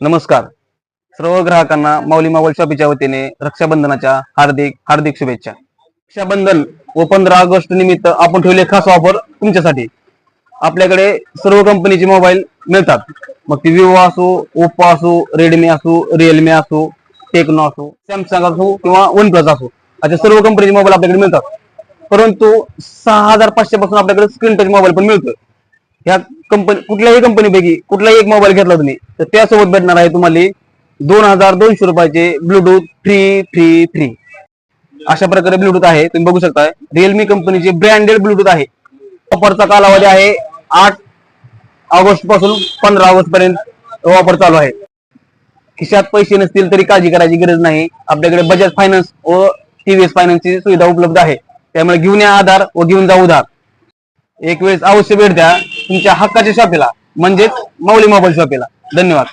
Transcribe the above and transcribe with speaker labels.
Speaker 1: नमस्कार. सर्व ग्राहकांना माऊली मोबाईल शॉपीच्या वतीने रक्षाबंधनाच्या हार्दिक हार्दिक शुभेच्छा. रक्षाबंधन व 15 ऑगस्ट निमित्त आपण ठेवले खास ऑफर तुमच्यासाठी. आपल्याकडे सर्व कंपनीचे मोबाईल मिळतात. मग ती विवो असो, ओप्पो असो, रेडमी असो, रिअलमी असो, टेक्नो असो, सॅमसंग असो किंवा वन प्लस असो, अशा सर्व कंपनीचे मोबाईल आपल्याकडे मिळतात. परंतु 6500 पासून आपल्याकडे स्क्रीन टच मोबाईल पण मिळतो. ह्या कंपनी कुठल्याही कंपनीपैकी कुठलाही एक मोबाईल घेतला तुम्ही तर त्यासोबत भेटणार आहे तुम्हाला 2200 रुपयाचे ब्लूटूथ फ्री. अशा प्रकारे ब्लूटूथ आहे, तुम्ही बघू शकताय. रिअलमी कंपनीचे ब्रँडेड ब्लूटूथ आहे. ऑफरचा कालावधी आहे 8 ऑगस्ट पासून 15 ऑगस्ट पर्यंत ऑफर चालू आहे. खिशात पैसे नसतील तरी काळजी करायची गरज नाही. आपल्याकडे बजाज फायनान्स व टीव्हीएस फायनान्सची सुविधा उपलब्ध आहे. त्यामुळे घेऊन या आधार व घेऊन जा उधार. एक वेळेस अवश्य भेट द्या तुमच्या हक्काच्या शॉपीला, म्हणजेच माऊली मोबाईल शॉपीला. धन्यवाद.